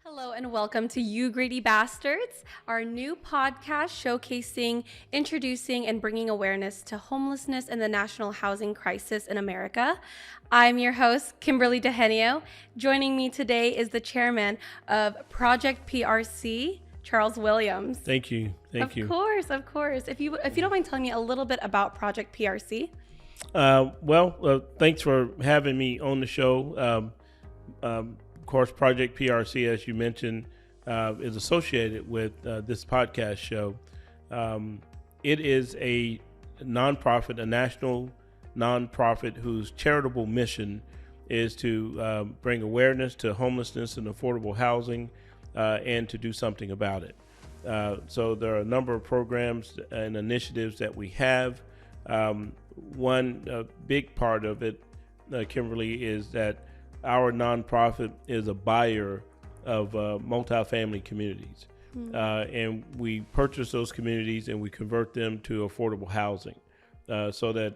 Hello and welcome to You Greedy Bastards, our new podcast showcasing, introducing, and bringing awareness to homelessness and the national housing crisis in America. I'm your host, Kimberly Dehenio. Joining me today is the chairman of Project PRC, Charles Williams. Thank you. Thank you. Of course. If you don't mind telling me a little bit about Project PRC. Thanks for having me on the show. Of course, Project PRC, as you mentioned, is associated with this podcast show. It is a nonprofit, a national nonprofit whose charitable mission is to bring awareness to homelessness and affordable housing and to do something about it. So there are a number of programs and initiatives that we have. One big part of it, Kimberly, is that our nonprofit is a buyer of multifamily communities. And we purchase those communities and we convert them to affordable housing so that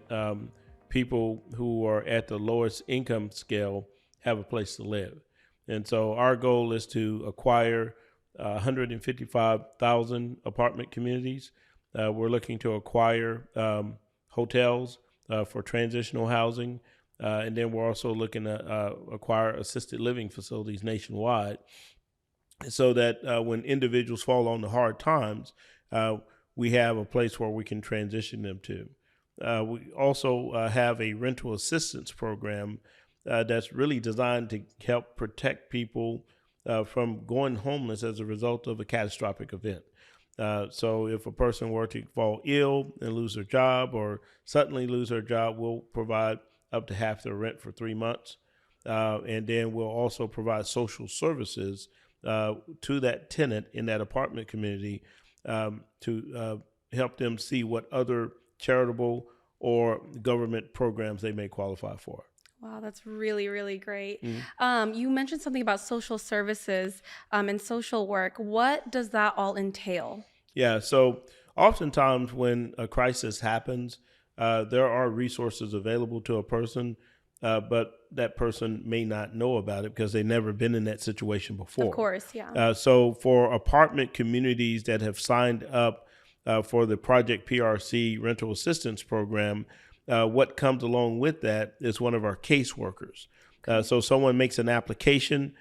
people who are at the lowest income scale have a place to live. And so our goal is to acquire 155,000 apartment communities. We're looking to acquire hotels for transitional housing. And then we're also looking to acquire assisted living facilities nationwide so that when individuals fall on the hard times, we have a place where we can transition them to. We also have a rental assistance program that's really designed to help protect people from going homeless as a result of a catastrophic event. So if a person were to fall ill and lose their job or suddenly lose their job, we'll provide up to half their rent for 3 months. And then we'll also provide social services to that tenant in that apartment community to help them see what other charitable or government programs they may qualify for. Wow, that's really, really great. You mentioned something about social services and social work. What does that all entail? Yeah, so oftentimes when a crisis happens, there are resources available to a person, but that person may not know about it because they've never been in that situation before. Of course, yeah. So for apartment communities that have signed up for the Project PRC rental assistance program, what comes along with that is one of our caseworkers. So someone makes an application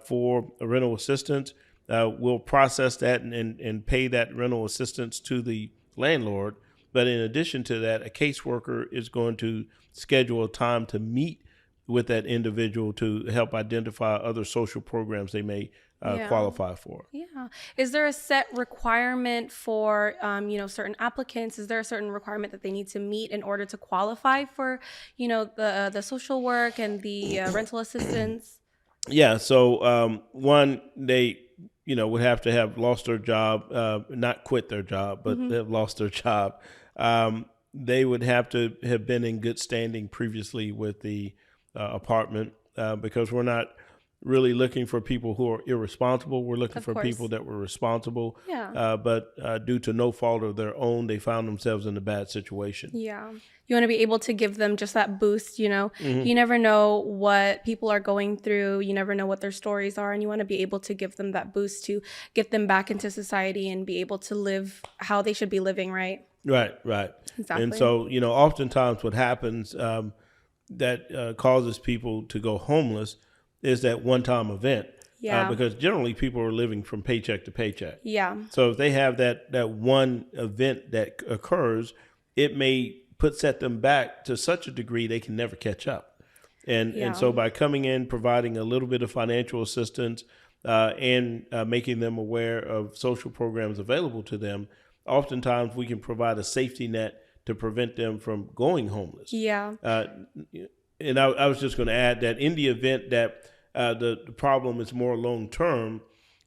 for a rental assistance. We'll process that and pay that rental assistance to the landlord. But in addition to that, a caseworker is going to schedule a time to meet with that individual to help identify other social programs they may qualify for. Yeah. Is there a set requirement for, certain applicants? Is there a certain requirement that they need to meet in order to qualify for, the social work and the rental assistance? Yeah. So one, they would have to have lost their job, not quit their job, but have lost their job. They would have to have been in good standing previously with the apartment because we're not really looking for people who are irresponsible. We're looking for people that were responsible, but due to no fault of their own, they found themselves in a bad situation. Yeah. You want to be able to give them just that boost, You never know what people are going through. You never know what their stories are. And you want to be able to give them that boost to get them back into society and be able to live how they should be living, right? Right. Exactly. And so, oftentimes what happens that causes people to go homeless is that one-time event. Yeah. Because generally people are living from paycheck to paycheck. Yeah. So if they have that one event that occurs, it may set them back to such a degree they can never catch up. And so by coming in, providing a little bit of financial assistance and making them aware of social programs available to them, oftentimes we can provide a safety net to prevent them from going homeless. Yeah. And I was just going to add that in the event that the problem is more long term,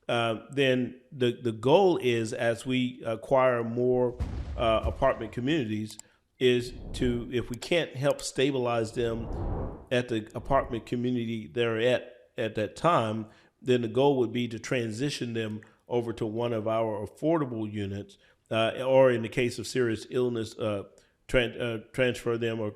then the goal is, as we acquire more apartment communities, is to, if we can't help stabilize them at the apartment community they're at that time, then the goal would be to transition them over to one of our affordable units, or in the case of serious illness, transfer them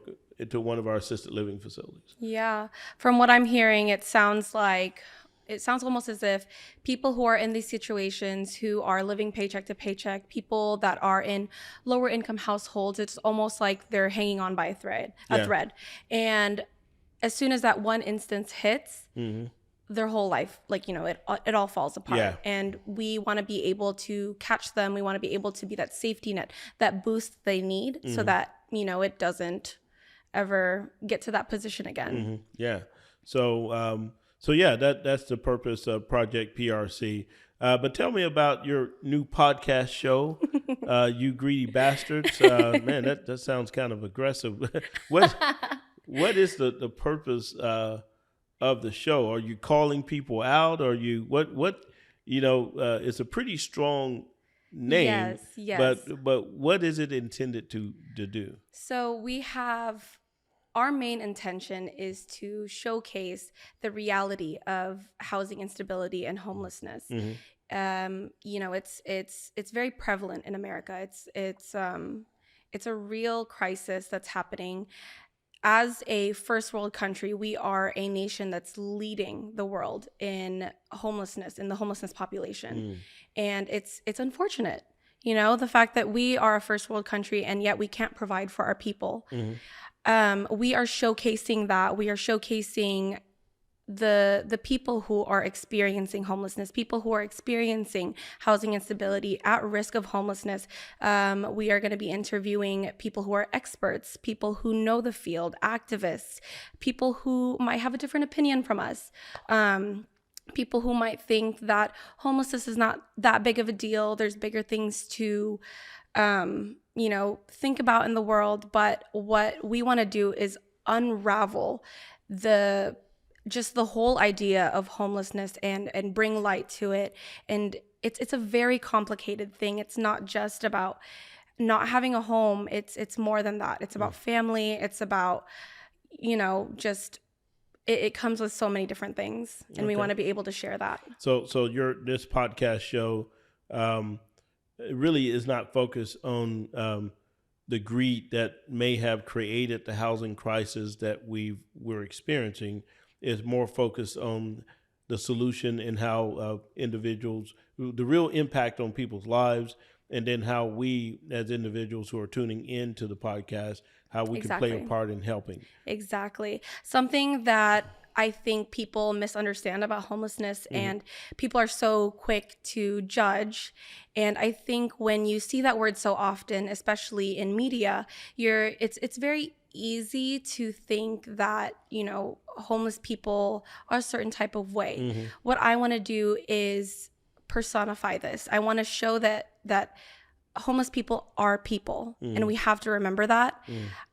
to one of our assisted living facilities. Yeah. From what I'm hearing, it sounds like it sounds almost as if people who are in these situations, who are living paycheck to paycheck, people that are in lower income households, it's almost like they're hanging on by a thread. And as soon as that one instance hits, their whole life, like, it all falls apart. Yeah. And we want to be able to catch them. We want to be able to be that safety net, that boost they need, so that, it doesn't ever get to that position again. Yeah. So, yeah, that's the purpose of Project PRC. But tell me about your new podcast show, You Greedy Bastards. Man, that sounds kind of aggressive. What is the purpose of the show? Are you calling people out? Or it's a pretty strong name. Yes. But what is it intended to do? So we have, our main intention is to showcase the reality of housing instability and homelessness. It's very prevalent in America. It's a real crisis that's happening. As a first world country, we are a nation that's leading the world in homelessness, in the homelessness population. And it's unfortunate, the fact that we are a first world country and yet we can't provide for our people. We are showcasing that. We are showcasing the people who are experiencing homelessness, people who are experiencing housing instability, at risk of homelessness. We are going to be interviewing people who are experts, people who know the field, activists, people who might have a different opinion from us, people who might think that homelessness is not that big of a deal. There's bigger things to think about in the world. But what we want to do is unravel the whole idea of homelessness and bring light to it. And it's a very complicated thing. It's not just about not having a home. It's more than that. It's about family. It's about, it comes with so many different things, and we want to be able to share that. So this podcast show really is not focused on the greed that may have created the housing crisis that we're experiencing. Is more focused on the solution and how individuals, the real impact on people's lives, and then how we as individuals who are tuning into the podcast, how we can play a part in helping. Exactly. Something that I think people misunderstand about homelessness, and people are so quick to judge. And I think when you see that word so often, especially in media, it's very easy to think that, homeless people are a certain type of way. What I want to do is personify this. I want to show that homeless people are people, and we have to remember that.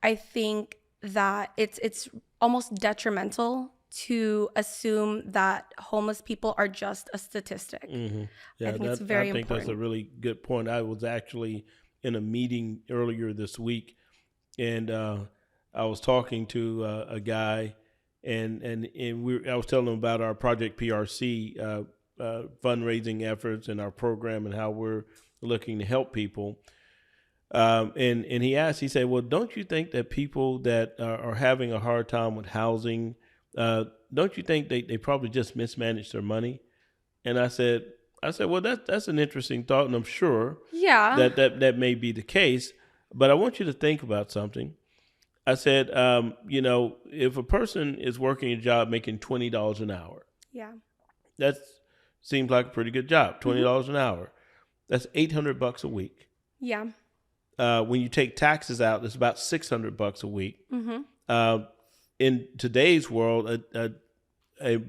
I think that it's almost detrimental to assume that homeless people are just a statistic. Yeah, I think it's very important. I think that's a really good point. I was actually in a meeting earlier this week, and I was talking to a guy, and I was telling him about our Project PRC fundraising efforts and our program and how we're looking to help people. And he said, well, don't you think that people that are having a hard time with housing, don't you think they probably just mismanage their money? And I said, well, that's an interesting thought, and I'm sure that may be the case. But I want you to think about something. I said, if a person is working a job making $20 an hour, that seems like a pretty good job. $20 an hour, that's $800 a week. Yeah. When you take taxes out, it's about $600 a week. In today's world, a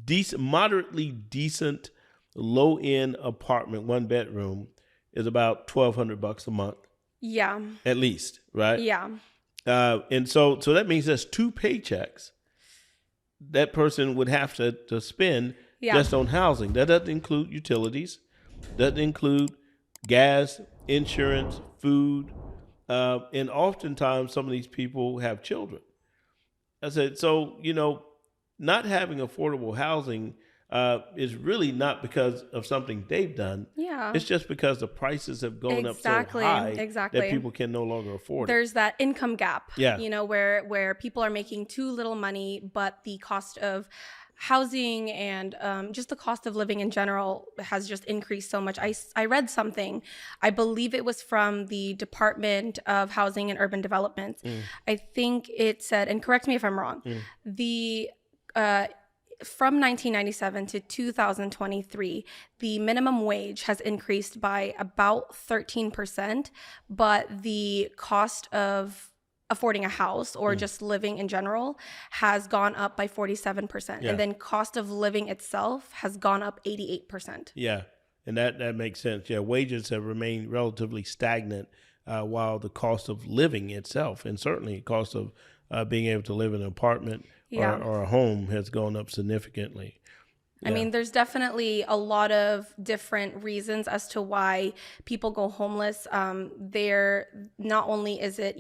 decent, moderately decent, low-end apartment, 1 bedroom, is about $1,200 a month. Yeah. At least, right? Yeah. And so that means that's 2 paychecks that person would have to spend just on housing. That doesn't include utilities, doesn't include gas, insurance, food, and oftentimes some of these people have children. I said, so, not having affordable housing is really not because of something they've done. Yeah. It's just because the prices have gone up so high that people can no longer afford it. There's that income gap, yeah. Where people are making too little money, but the cost of housing and just the cost of living in general has just increased so much. I read something, I believe it was from the Department of Housing and Urban Development. I think it said, and correct me if I'm wrong, the from 1997 to 2023, the minimum wage has increased by about 13%, but the cost of affording a house or just living in general has gone up by 47%. Yeah. And then cost of living itself has gone up 88%. Yeah, and that makes sense. Yeah, wages have remained relatively stagnant, while the cost of living itself, and certainly the cost of being able to live in an apartment Yeah. or a home, has gone up significantly. I mean, there's definitely a lot of different reasons as to why people go homeless. There, not only is it,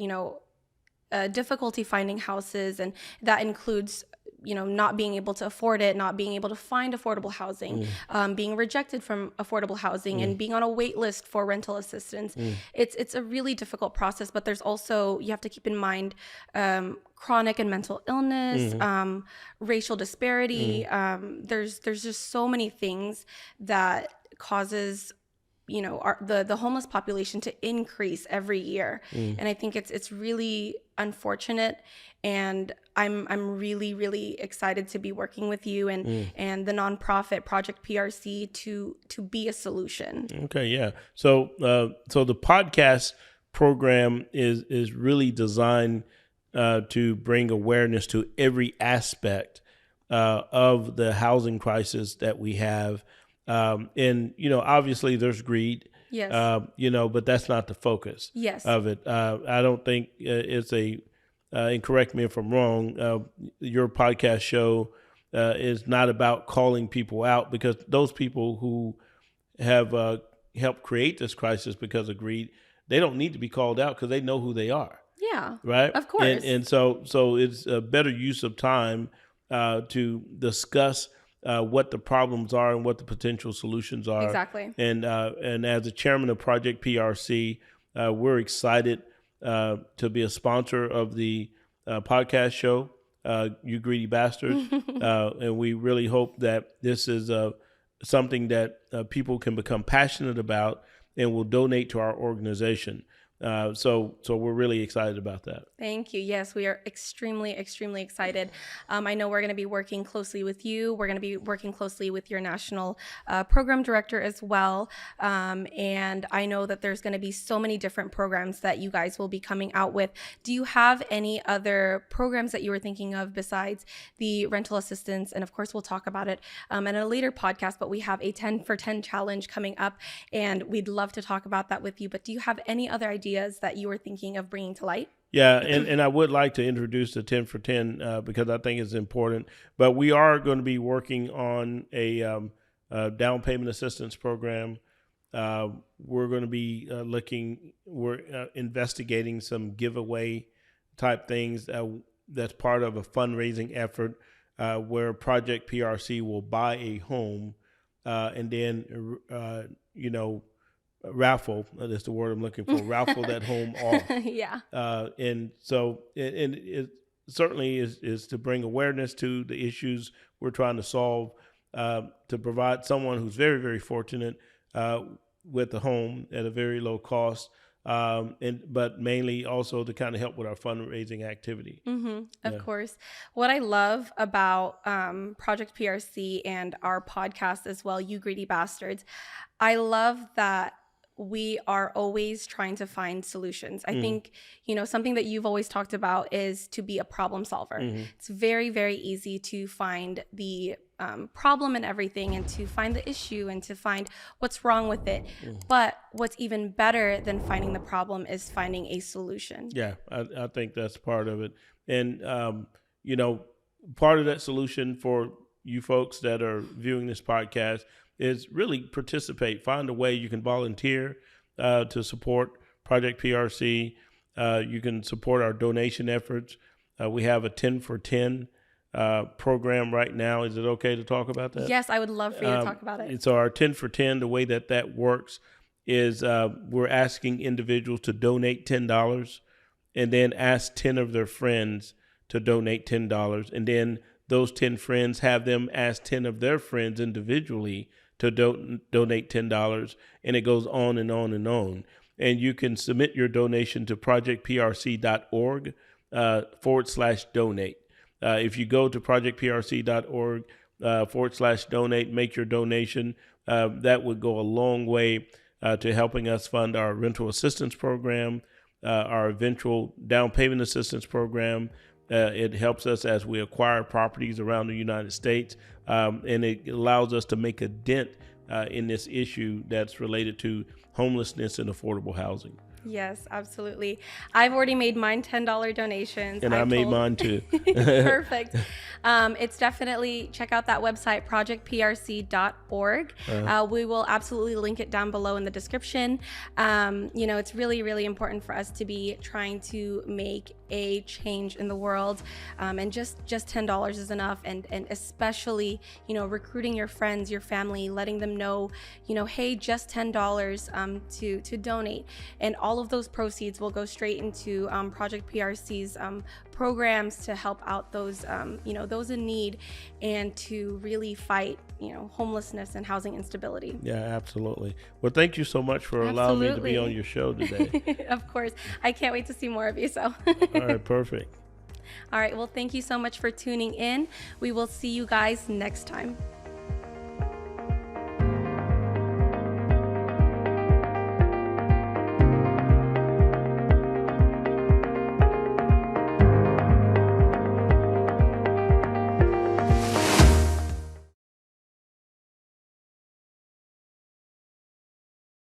difficulty finding houses, and that includes not being able to afford it, not being able to find affordable housing, being rejected from affordable housing, and being on a wait list for rental assistance. It's a really difficult process, but there's also, you have to keep in mind, chronic and mental illness, racial disparity. There's just so many things that causes the homeless population to increase every year. And I think it's really unfortunate, and I'm really, really excited to be working with you and the nonprofit Project PRC to be a solution. Okay, yeah. So the podcast program is really designed to bring awareness to every aspect of the housing crisis that we have. And obviously there's greed. Yes. But that's not the focus. Yes. Of it. I don't think it's and correct me if I'm wrong, your podcast show is not about calling people out, because those people who have helped create this crisis because of greed, they don't need to be called out because they know who they are. Yeah. Right. Of course. And so it's a better use of time to discuss what the problems are and what the potential solutions are. Exactly. And as the chairman of Project PRC, we're excited to be a sponsor of the podcast show, You Greedy Bastards. And we really hope that this is something that people can become passionate about and will donate to our organization. So we're really excited about that. Thank you. Yes, we are extremely, extremely excited. I know we're going to be working closely with you. We're going to be working closely with your national program director as well. And I know that there's going to be so many different programs that you guys will be coming out with. Do you have any other programs that you were thinking of besides the rental assistance? And of course, we'll talk about it in a later podcast, but we have a 10 for 10 challenge coming up, and we'd love to talk about that with you. But do you have any other ideas that you were thinking of bringing to light? Yeah, and I would like to introduce the 10 for 10 because I think it's important. But we are going to be working on a down payment assistance program. We're going to be we're investigating some giveaway type things that's part of a fundraising effort where Project PRC will buy a home and then, raffle, that's the word I'm looking for, raffle that home off. Yeah. And so it certainly is to bring awareness to the issues we're trying to solve, to provide someone who's very, very fortunate with a home at a very low cost, but mainly also to kind of help with our fundraising activity. Of course. What I love about Project PRC and our podcast as well, You Greedy Bastards, I love that we are always trying to find solutions. I think, something that you've always talked about is to be a problem solver. It's very, very easy to find the problem in everything and to find the issue and to find what's wrong with it. But what's even better than finding the problem is finding a solution. Yeah, I think that's part of it. And, part of that solution for you folks that are viewing this podcast is really participate. Find a way you can volunteer to support Project PRC. You can support our donation efforts. We have a 10 for 10 program right now. Is it okay to talk about that? Yes, I would love for you to talk about it. So our 10 for 10, the way that works is we're asking individuals to donate $10 and then ask 10 of their friends to donate $10. And then those 10 friends, have them ask 10 of their friends individually to donate $10, and it goes on and on and on. And you can submit your donation to projectprc.org /donate. If you go to projectprc.org /donate, make your donation. That would go a long way to helping us fund our rental assistance program, our eventual down payment assistance program. It helps us as we acquire properties around the United States, and it allows us to make a dent in this issue that's related to homelessness and affordable housing. Yes, absolutely. I've already made mine $10 donations. And I made mine too. Perfect. It's definitely, check out that website, projectprc.org. We will absolutely link it down below in the description. It's really, really important for us to be trying to make a change in the world. And just $10 is enough. And especially, recruiting your friends, your family, letting them know, hey, just $10 to donate. And all of those proceeds will go straight into Project PRC's programs to help out those those in need, and to really fight homelessness and housing instability. Yeah, absolutely. Well, thank you so much for allowing me to be on your show today. Of course. I can't wait to see more of you. So all right, perfect. All right, well, thank you so much for tuning in. We will see you guys next time.